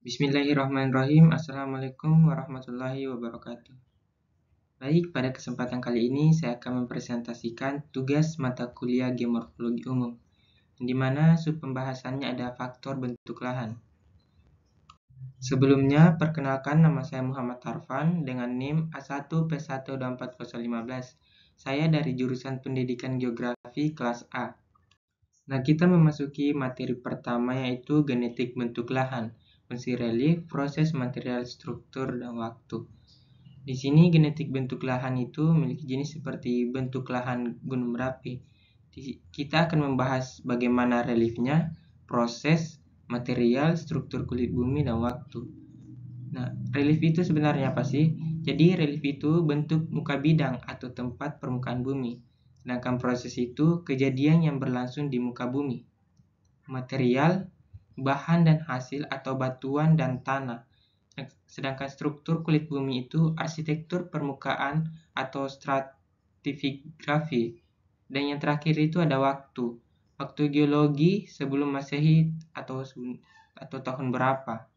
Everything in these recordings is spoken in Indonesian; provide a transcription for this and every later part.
Bismillahirrahmanirrahim. Assalamualaikum warahmatullahi wabarakatuh. Baik, pada kesempatan kali ini saya akan mempresentasikan tugas mata kuliah Geomorfologi Umum, di mana sub pembahasannya ada faktor bentuk lahan. Sebelumnya, perkenalkan nama saya Muhammad Tarfan dengan NIM A1P12415. Saya dari jurusan Pendidikan Geografi kelas A. Nah, kita memasuki materi pertama yaitu genetik bentuk lahan, fungsi relief, proses material, struktur, dan waktu. Di sini genetik bentuk lahan itu memiliki jenis seperti bentuk lahan gunung berapi. Kita akan membahas bagaimana reliefnya, proses, material, struktur kulit bumi, dan waktu. Nah, relief itu sebenarnya apa sih? Jadi relief itu bentuk muka bidang atau tempat permukaan bumi. Sedangkan proses itu kejadian yang berlangsung di muka bumi. Material, bahan dan hasil atau batuan dan tanah. Sedangkan struktur kulit bumi itu arsitektur permukaan atau stratigrafi. Dan yang terakhir itu ada waktu. Waktu geologi sebelum Masehi atau tahun berapa.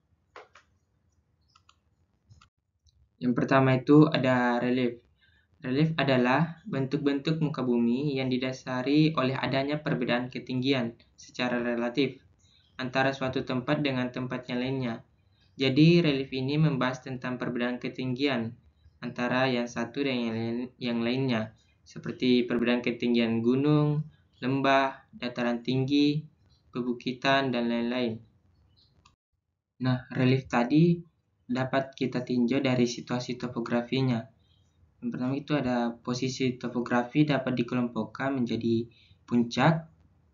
Yang pertama itu ada relief. Relief adalah bentuk-bentuk muka bumi yang didasari oleh adanya perbedaan ketinggian secara relatif antara suatu tempat dengan tempatnya lainnya. Jadi relief ini membahas tentang perbedaan ketinggian antara yang satu dan yang lainnya, seperti perbedaan ketinggian gunung, lembah, dataran tinggi, pebukitan, dan lain-lain. Nah, relief tadi dapat kita tinjau dari situasi topografinya. Yang pertama itu ada posisi topografi dapat dikelompokkan menjadi puncak,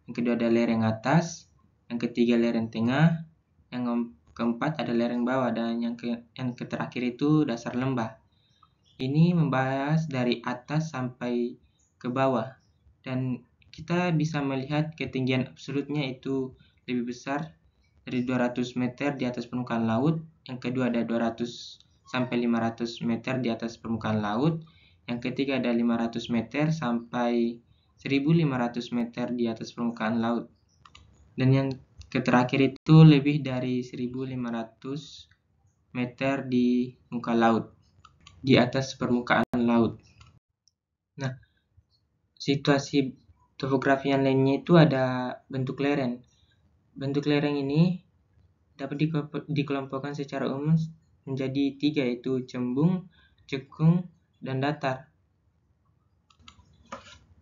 yang kedua ada lereng atas, yang ketiga lereng tengah, yang keempat ada lereng bawah, dan yang terakhir itu dasar lembah. Ini membahas dari atas sampai ke bawah, dan kita bisa melihat ketinggian absolutnya itu lebih besar dari 200 meter di atas permukaan laut, yang kedua ada 200 sampai 500 meter di atas permukaan laut, yang ketiga ada 500 meter sampai 1500 meter di atas permukaan laut, dan yang terakhir itu lebih dari 1500 meter di muka laut, di atas permukaan laut. Nah, situasi topografi yang lainnya itu ada bentuk lereng. Bentuk lereng ini dapat dikelompokkan secara umum menjadi 3, yaitu cembung, cekung, dan datar.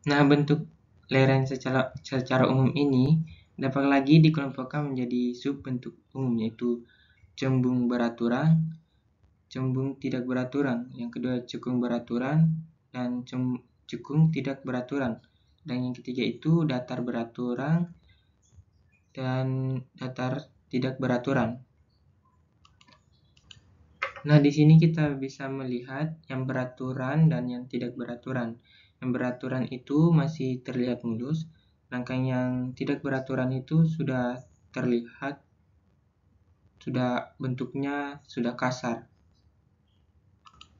Nah, bentuk lereng secara umum ini dapat lagi dikelompokkan menjadi sub bentuk umum, yaitu cembung beraturan, cembung tidak beraturan, yang kedua cekung beraturan, dan cekung tidak beraturan, dan yang ketiga itu datar beraturan dan datar tidak beraturan. Nah, di sini kita bisa melihat yang beraturan dan yang tidak beraturan. Yang beraturan itu masih terlihat mulus, sedangkan yang tidak beraturan itu sudah terlihat, bentuknya sudah kasar.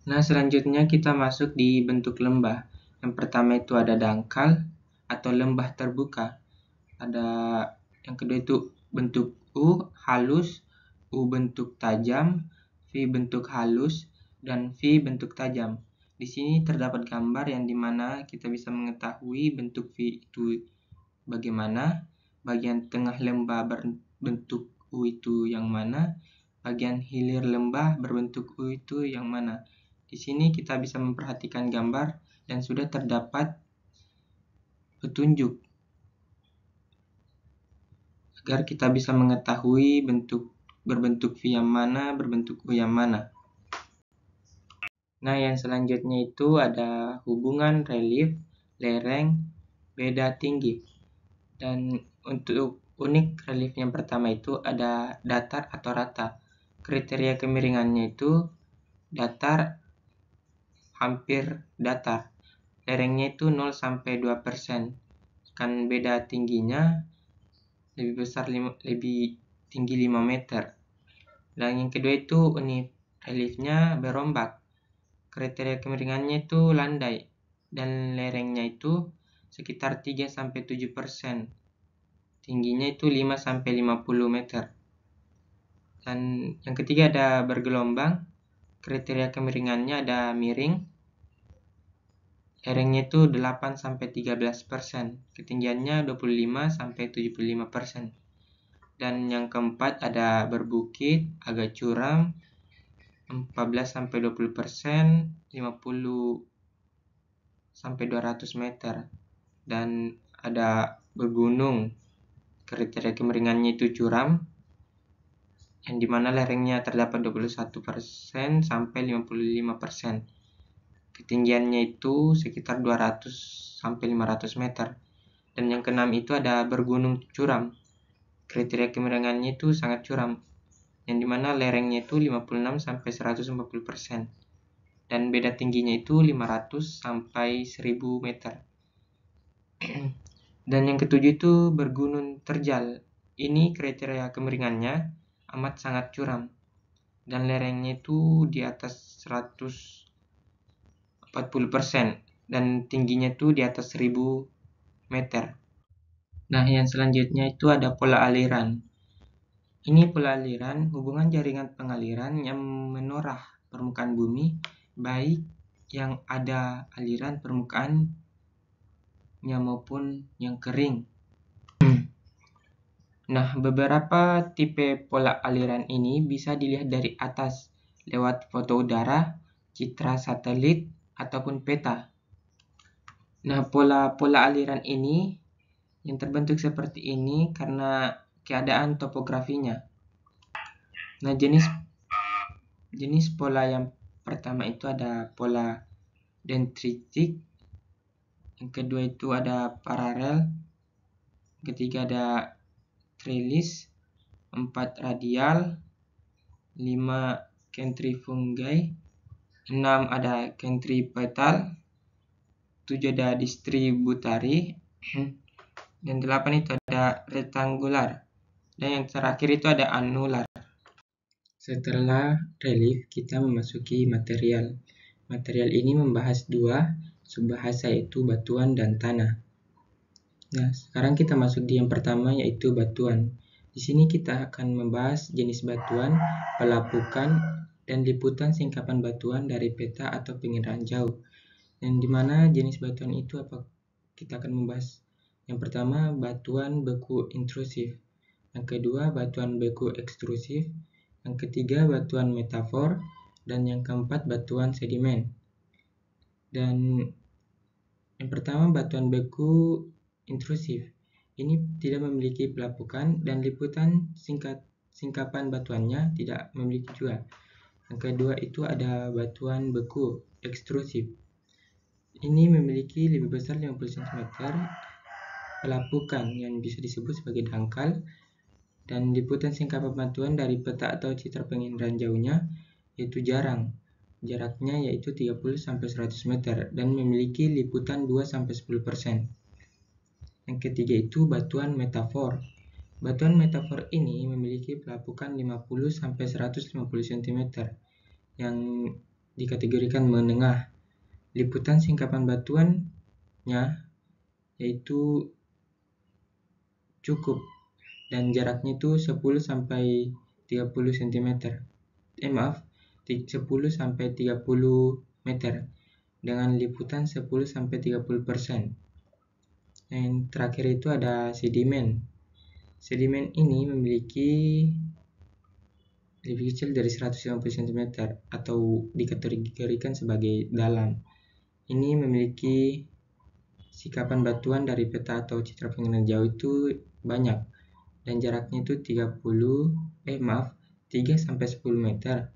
Nah, selanjutnya kita masuk di bentuk lembah. Yang pertama itu ada dangkal atau lembah terbuka. Ada yang kedua itu bentuk U halus, U bentuk tajam, V bentuk halus, dan V bentuk tajam. Di sini terdapat gambar yang dimana kita bisa mengetahui bentuk V itu bagaimana, bagian tengah lembah berbentuk U itu yang mana, bagian hilir lembah berbentuk U itu yang mana. Di sini kita bisa memperhatikan gambar dan sudah terdapat petunjuk agar kita bisa mengetahui berbentuk V yang mana, berbentuk U yang mana. Nah, yang selanjutnya itu ada hubungan relief, lereng, beda tinggi. Dan untuk unik relief yang pertama itu ada datar atau rata. Kriteria kemiringannya itu datar, hampir datar. Lerengnya itu 0 sampai 2%. Kan beda tingginya lebih tinggi 5 meter. Dan yang kedua itu unik reliefnya berombak. Kriteria kemiringannya itu landai dan lerengnya itu sekitar 3 sampai 7%. Tingginya itu 5 sampai 50 meter. Dan yang ketiga ada bergelombang. Kriteria kemiringannya ada miring. Lerengnya itu 8-13%. Ketinggiannya 25-75%. Dan yang keempat ada berbukit, agak curam, 14-20%, 50-200 meter. Dan ada bergunung, kriteria kemiringannya itu curam, yang dimana lerengnya terdapat 21% sampai 55%. Ketinggiannya itu sekitar 200-500 meter. Dan yang keenam itu ada bergunung curam. Kriteria kemiringannya itu sangat curam, yang dimana lerengnya itu 56-140%. Dan beda tingginya itu 500-1000 meter. Dan yang ketujuh itu bergunung terjal. Ini kriteria kemiringannya amat sangat curam, dan lerengnya itu di atas 140%, dan tingginya itu di atas 1000 meter. Nah, yang selanjutnya itu ada pola aliran. Ini pola aliran hubungan jaringan pengaliran yang menorah permukaan bumi, baik yang ada aliran permukaannya maupun yang kering. Nah, beberapa tipe pola aliran ini bisa dilihat dari atas lewat foto udara, citra satelit, ataupun peta. Nah, pola-pola aliran ini yang terbentuk seperti ini karena keadaan topografinya. Nah, jenis pola yang pertama itu ada pola dendritik, yang kedua itu ada paralel, ketiga ada trellis, 4 radial, 5 centrifugal, 6 ada centripetal, 7 ada distributari, dan 8 itu ada rectangular, dan yang terakhir itu ada annular. Setelah relief, kita memasuki material. Material ini membahas dua subbahasa, yaitu batuan dan tanah. Nah, sekarang kita masuk di yang pertama, yaitu batuan. Di sini kita akan membahas jenis batuan, pelapukan, dan liputan singkapan batuan dari peta atau pengiraan jauh. Dan di mana jenis batuan itu apa? Kita akan membahas yang pertama, batuan beku intrusif. Yang kedua, batuan beku ekstrusif. Yang ketiga, batuan metafor. Dan yang keempat, batuan sedimen. Dan yang pertama, batuan beku intrusif. Ini tidak memiliki pelapukan dan liputan singkapan batuannya tidak memiliki juga. Yang kedua itu ada batuan beku ekstrusif. Ini memiliki lebih besar 50 cm, pelapukan yang bisa disebut sebagai dangkal, dan liputan singkapan batuan dari peta atau citra penginderaan jauhnya yaitu jarang. Jaraknya yaitu 30-100 meter dan memiliki liputan 2-10%. Yang ketiga itu batuan metafor. Batuan metafor ini memiliki pelapukan 50-150 cm yang dikategorikan menengah. Liputan singkapan batuannya yaitu cukup dan jaraknya itu 10-30 cm. 10-30 meter dengan liputan 10-30%. Yang terakhir itu ada sedimen. Sedimen ini memiliki lebih kecil dari 150 cm atau dikategorikan sebagai dalam. Ini memiliki sikapan batuan dari peta atau citra penginderaan jauh itu banyak dan jaraknya itu 3-10 meter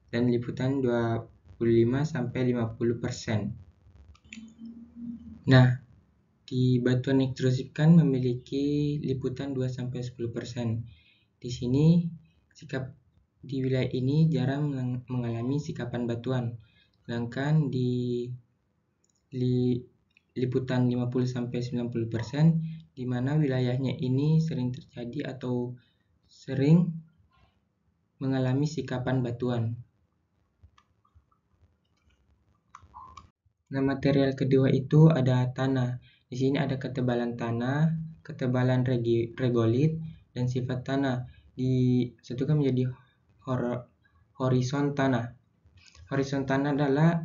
dan liputan 25-50%. Nah, di batuan ekstrusif kan memiliki liputan 2-10%. Di sini di wilayah ini jarang mengalami sikapan batuan. Sedangkan di liputan 50-90%, di mana wilayahnya ini sering terjadi atau sering mengalami sikapan batuan. Nah, material kedua itu ada tanah. Di sini ada ketebalan tanah, ketebalan regolit, dan sifat tanah. disatukan menjadi horizon tanah. Horizon tanah adalah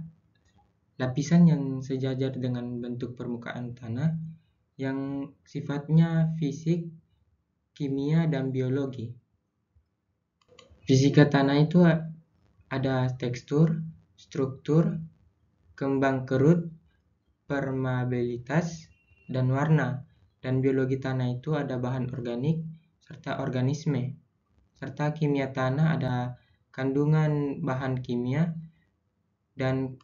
lapisan yang sejajar dengan bentuk permukaan tanah yang sifatnya fisik, kimia, dan biologi. Fisika tanah itu ada tekstur, struktur, kembang kerut, permeabilitas, dan warna. Dan biologi tanah itu ada bahan organik serta organisme. Serta kimia tanah ada kandungan bahan kimia dan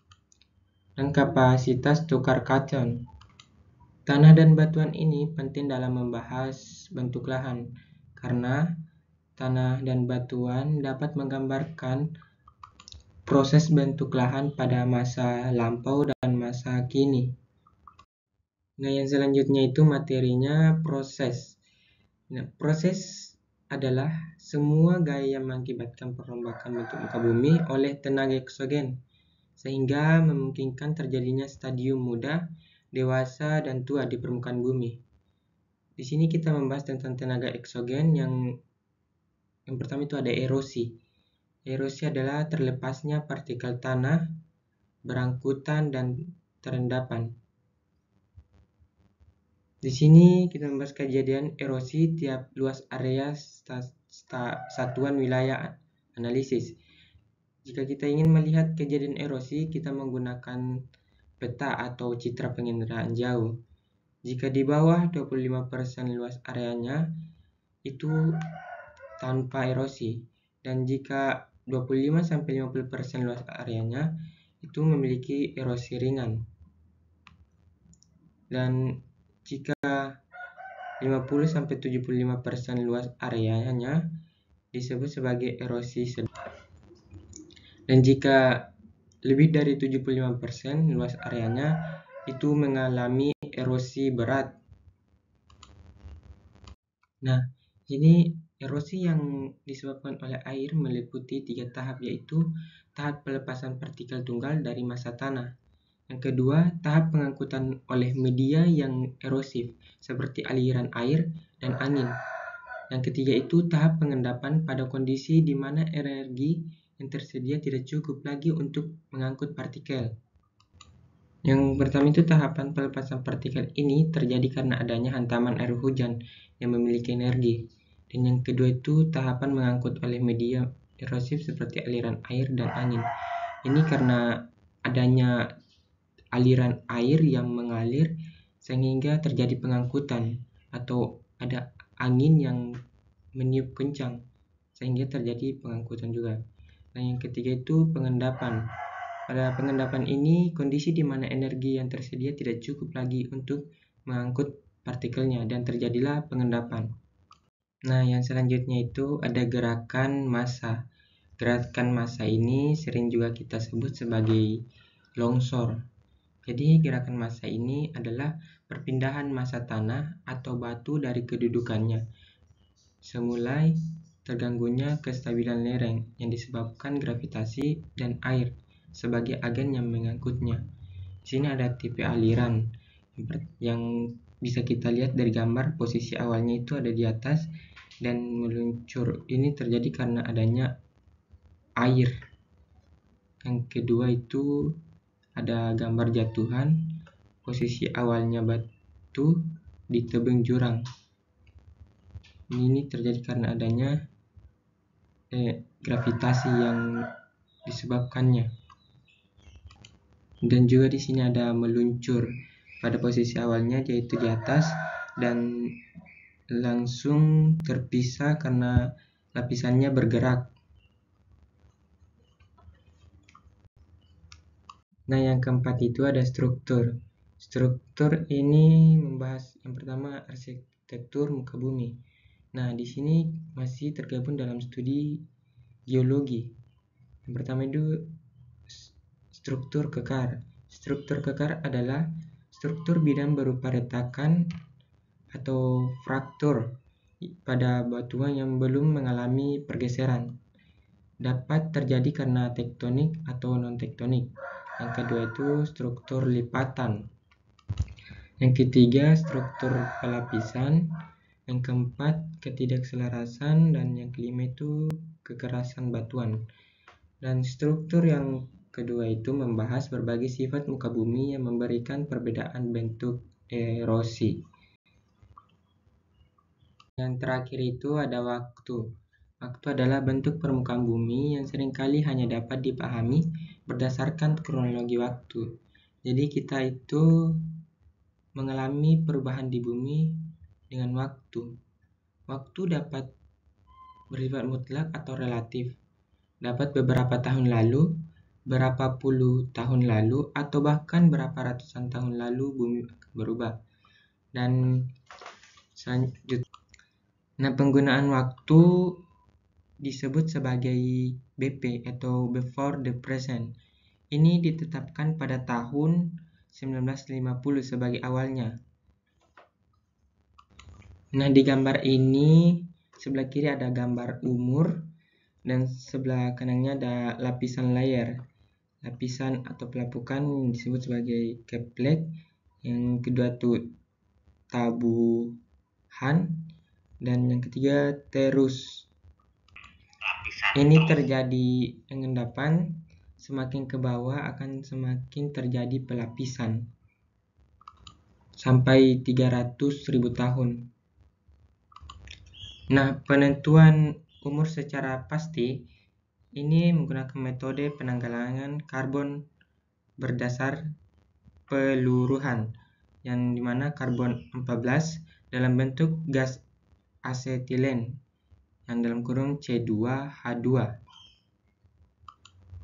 kapasitas tukar kation. Tanah dan batuan ini penting dalam membahas bentuk lahan karena tanah dan batuan dapat menggambarkan proses bentuk lahan pada masa lampau dan masa kini. Nah, yang selanjutnya itu materinya proses. Nah, proses adalah semua gaya yang mengakibatkan perombakan bentuk muka bumi oleh tenaga eksogen, sehingga memungkinkan terjadinya stadium muda, dewasa, dan tua di permukaan bumi. Di sini kita membahas tentang tenaga eksogen yang pertama itu ada erosi. Erosi adalah terlepasnya partikel tanah, berangkutan, dan terendapan. Di sini kita membahas kejadian erosi tiap luas area satuan wilayah analisis. Jika kita ingin melihat kejadian erosi, kita menggunakan peta atau citra penginderaan jauh. Jika di bawah 25% luas areanya itu tanpa erosi, dan jika 25-50% luas areanya itu memiliki erosi ringan. Dan jika 50-75% luas areanya disebut sebagai erosi sedang. Dan jika lebih dari 75% luas areanya itu mengalami erosi berat. Nah, ini erosi yang disebabkan oleh air meliputi 3 tahap, yaitu tahap pelepasan partikel tunggal dari massa tanah. Yang kedua, tahap pengangkutan oleh media yang erosif seperti aliran air dan angin. Yang ketiga itu tahap pengendapan pada kondisi di mana energi yang tersedia tidak cukup lagi untuk mengangkut partikel. Yang pertama itu tahapan pelepasan partikel ini terjadi karena adanya hantaman air hujan yang memiliki energi. Dan yang kedua itu tahapan mengangkut oleh media erosif seperti aliran air dan angin. Ini karena adanya aliran air yang mengalir sehingga terjadi pengangkutan atau ada angin yang meniup kencang sehingga terjadi pengangkutan juga. Nah, yang ketiga itu pengendapan. Pada pengendapan ini kondisi di mana energi yang tersedia tidak cukup lagi untuk mengangkut partikelnya dan terjadilah pengendapan. Nah, yang selanjutnya itu ada gerakan massa. Gerakan massa ini sering juga kita sebut sebagai longsor. Jadi gerakan massa ini adalah perpindahan massa tanah atau batu dari kedudukannya semulai terganggunya kestabilan lereng yang disebabkan gravitasi dan air sebagai agen yang mengangkutnya. Di sini ada tipe aliran yang bisa kita lihat dari gambar. Posisi awalnya itu ada di atas dan meluncur. Ini terjadi karena adanya air. Yang kedua itu ada gambar jatuhan. Posisi awalnya batu di tebing jurang. Ini terjadi karena adanya gravitasi yang disebabkannya. Dan juga di sini ada meluncur pada posisi awalnya yaitu di atas dan langsung terpisah karena lapisannya bergerak. Nah, yang keempat itu ada struktur. Struktur ini membahas yang pertama arsitektur muka bumi. Nah, di sini masih tergabung dalam studi geologi. Yang pertama itu struktur kekar. Struktur kekar adalah struktur bidang berupa retakan atau fraktur pada batuan yang belum mengalami pergeseran. Dapat terjadi karena tektonik atau non-tektonik. Yang kedua itu struktur lipatan. Yang ketiga struktur pelapisan. Yang keempat, ketidakselarasan, dan yang kelima itu kekerasan batuan. Dan struktur yang kedua itu membahas berbagai sifat muka bumi yang memberikan perbedaan bentuk erosi. Yang terakhir itu ada waktu. Waktu adalah bentuk permukaan bumi yang seringkali hanya dapat dipahami berdasarkan kronologi waktu. Jadi kita itu mengalami perubahan di bumi dengan waktu. Waktu dapat bersifat mutlak atau relatif. Dapat beberapa tahun lalu, berapa puluh tahun lalu, atau bahkan berapa ratusan tahun lalu bumi berubah. Dan selanjutnya, nah, penggunaan waktu disebut sebagai BP atau before the present. Ini ditetapkan pada tahun 1950 sebagai awalnya. Nah, di gambar ini sebelah kiri ada gambar umur dan sebelah kanannya ada lapisan layer. Lapisan atau pelapukan disebut sebagai keplek. Yang kedua tuh tabuhan dan yang ketiga terus. Ini terjadi endapan, semakin ke bawah akan semakin terjadi pelapisan sampai 300.000 tahun. Nah, penentuan umur secara pasti ini menggunakan metode penanggalangan karbon berdasar peluruhan, yang dimana karbon 14 dalam bentuk gas asetilen yang dalam kurung C2H2.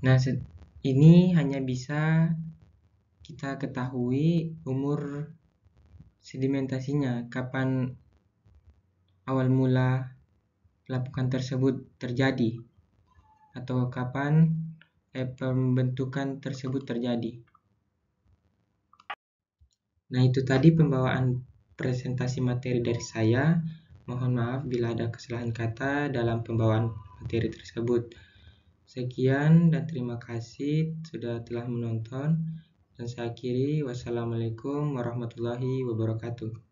Nah, ini hanya bisa kita ketahui umur sedimentasinya, kapan awal mula pelapukan tersebut terjadi atau kapan pembentukan tersebut terjadi. Nah, itu tadi pembawaan presentasi materi dari saya. Mohon maaf bila ada kesalahan kata dalam pembawaan materi tersebut. Sekian dan terima kasih sudah telah menonton. Dan saya akhiri, wassalamualaikum warahmatullahi wabarakatuh.